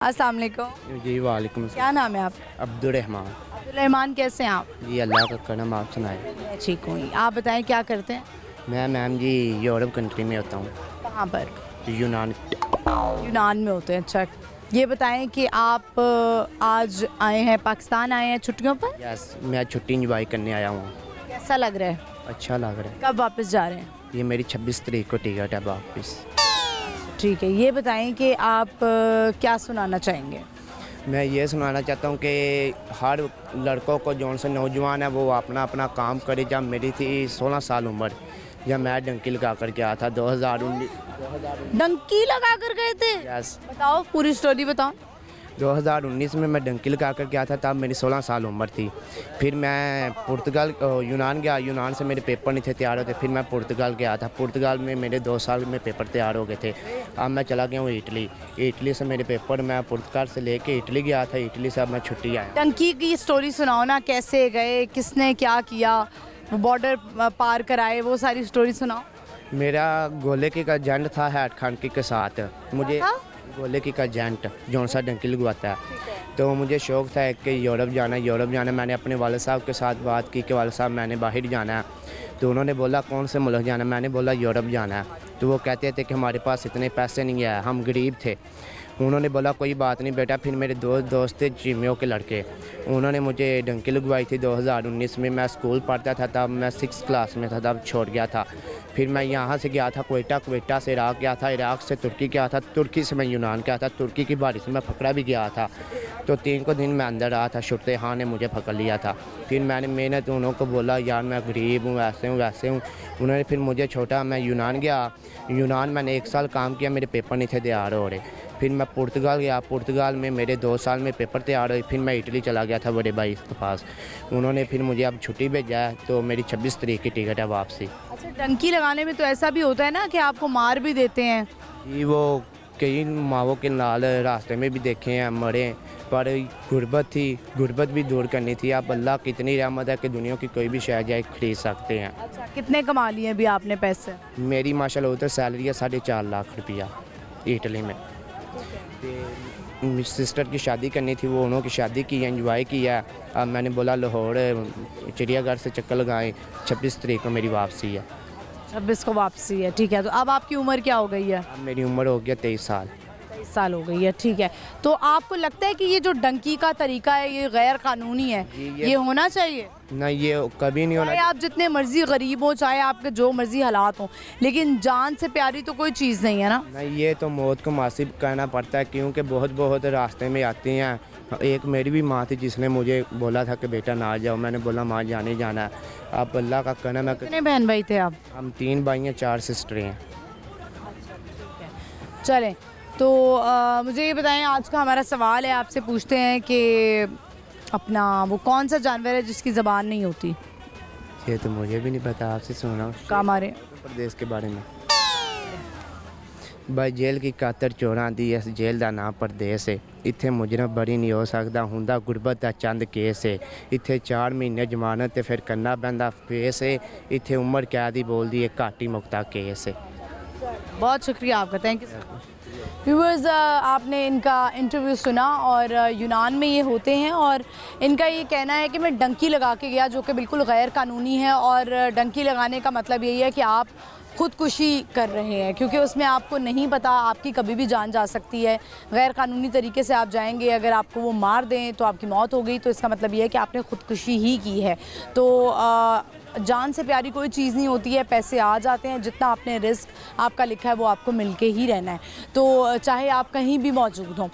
अस्सलाम वालेकुम। जी वालेकुम क्या नाम है आप? अब्दुलरहमान। अब्दुलरहमान, कैसे हैं आप? जी अल्लाह का करम, आप सुनाए। मैं ठीक हूँ। आप बताएं क्या करते हैं? मैं मैम जी यूरोप कंट्री में होता हूँ, कहाँ पर? यूनान। यूनान में होते हैं। अच्छा, ये बताएं कि आप आज आए हैं, पाकिस्तान आए हैं छुट्टियों पर? यस, मैं छुट्टी इंजॉय करने आया हूँ। कैसा लग रहा है? अच्छा लग रहा है। कब वापस जा रहे हैं? ये मेरी 26 तारीख को टिकट है वापस। ठीक है, ये बताएं कि आप क्या सुनाना चाहेंगे? मैं ये सुनाना चाहता हूँ कि हर लड़कों को जौन से नौजवान है वो अपना अपना काम करे। जब मेरी थी 16 साल उम्र, जब मैं डंकी लगा कर गया था 2019। डंकी लगा कर गए थे? यस, बताओ, पूरी स्टोरी बताओ। 2019 में मैं डंकी लगा कर गया था, तब मेरी 16 साल उम्र थी। फिर मैं पुर्तगाल यूनान गया, यूनान से मेरे पेपर नहीं थे तैयार होते। फिर मैं पुर्तगाल गया था, पुर्तगाल में मेरे 2 साल में पेपर तैयार हो गए थे। अब मैं चला गया हूँ इटली। इटली से मेरे पेपर, मैं पुर्तगाल से लेके इटली गया था, इटली से अब मैं छुट्टी आया। डंकी की स्टोरी सुनाओ ना, कैसे गए, किसने क्या किया, बॉर्डर पार कराए, वो सारी स्टोरी सुनाओ। मेरा गोले की का एजेंट था हैड खान के साथ। मुझे था? गोले की का एजेंट जौन सा डंकी लगवाता है, तो मुझे शौक़ था कि यूरोप जाना है, यूरोप जाना है। मैंने अपने वाले साहब के साथ बात की कि वाले साहब मैंने बाहर जाना है। तो उन्होंने बोला कौन से मुल्क जाना है, मैंने बोला यूरोप जाना है। तो वो कहते थे कि हमारे पास इतने पैसे नहीं है, हम गरीब थे। उन्होंने बोला कोई बात नहीं बेटा। फिर मेरे दोस्त थे चिमियों के लड़के, उन्होंने मुझे डंकी लगवाई थी 2019 में। मैं स्कूल पढ़ता था, तब मैं 6th क्लास में था, तब छोड़ गया था। फिर मैं यहाँ से गया था कोयटा, कोयटा से इराक़ गया था, इराक़ से तुर्की गया था, तुर्की से मैं यूनान गया था, तुर्की की बारिश में पकड़ा भी गया था। तो 3 को दिन मैं अंदर रहा था, शुरते हाँ ने मुझे पकड़ लिया था। फिर मैंने तो उन्हों को बोला यार मैं गरीब हूँ, वैसे हूँ वैसे हूँ। उन्होंने फिर मुझे छोटा, मैं यूनान गया। यूनान मैंने 1 साल काम किया, मेरे पेपर नहीं थे तैयार हो रहे। फिर मैं पुर्तगाल गया, पुर्तगाल में मेरे 2 साल में पेपर तैयार हुए। फिर मैं इटली चला गया था बड़े भाई के पास, उन्होंने फिर मुझे अब छुट्टी भेजा है, तो मेरी 26 तारीख की टिकट है वापसी। अच्छा, डंकी लगाने में तो ऐसा भी होता है ना कि आपको मार भी देते हैं? जी, वो कई मावों के नाल रास्ते में भी देखे हैं, मरे। पर गुर्बत थी, गुर्बत भी दूर करनी थी। अब अल्लाह की इतनी रहमत है कि दुनिया की कोई भी शय जाए खरीद सकते हैं। अच्छा, कितने कमा लिए अभी आपने पैसे? मेरी माशाल्लाह उधर सैलरी है 4.5 लाख रुपया इटली में। सिस्टर की शादी करनी थी, वो उन्होंने की शादी की, एंजॉय किया। अब मैंने बोला लाहौर चिड़ियाघर से चक्कर लगाएं। 26 तारीख को मेरी वापसी है। 26 को वापसी है, ठीक है। तो अब आपकी उम्र क्या हो गई है? अब मेरी उम्र हो गया 23 साल। 23 साल हो गई है, ठीक है। तो आपको लगता है कि ये जो डंकी का तरीका है ये गैर कानूनी है? जी, ये होना चाहिए? ना, ये कभी नहीं होना। चाहे आप जितने मर्जी गरीब हो, चाहे आपके जो मर्जी हालात हों, लेकिन जान से प्यारी तो कोई चीज़ नहीं है ना। नहीं, ये तो मौत को मुनासिब करना पड़ता है, क्योंकि बहुत रास्ते में आती हैं। एक मेरी भी माँ थी जिसने मुझे बोला था कि बेटा ना जाओ, मैंने बोला माँ जाने जाना है। अब अल्लाह का करम है। कितने बहन भाई थे आप? हम 3 भाई हैं, 4 सिस्टरें हैं। चलें, तो मुझे ये बताएं, आज का हमारा सवाल है, आपसे पूछते हैं कि अपना वो कौन सा जानवर है जिसकी ज़बान नहीं होती? ये तो मुझे भी नहीं पता, आपसे सुना का मारे प्रदेश के बारे में। भाई जेल की कातर चोरां दी, इस जेल का नाम प्रदेश है। इत्थे मुजरम बरी नहीं हो सकता, हुंदा गुरबत का चंद केस है। इत्थे 4 महीने जमानत ते फिर करना पैंदा फेस है। इत्थे उम्र कैद ही बोलती है, घाटी मुक्ता केस है। बहुत शुक्रिया आपका, thank you so much. Viewers, आपने इनका इंटरव्यू सुना और यूनान में ये होते हैं और इनका ये कहना है कि मैं डंकी लगा के गया, जो कि बिल्कुल गैर कानूनी है। और डंकी लगाने का मतलब यही है कि आप ख़ुदकुशी कर रहे हैं, क्योंकि उसमें आपको नहीं पता, आपकी कभी भी जान जा सकती है। गैर कानूनी तरीके से आप जाएंगे, अगर आपको वो मार दें तो आपकी मौत हो गई, तो इसका मतलब ये है कि आपने ख़ुदकुशी ही की है। तो जान से प्यारी कोई चीज़ नहीं होती है। पैसे आ जाते हैं, जितना आपने रिस्क आपका लिखा है वो आपको मिल के ही रहना है। तो चाहे आप कहीं भी मौजूद हों,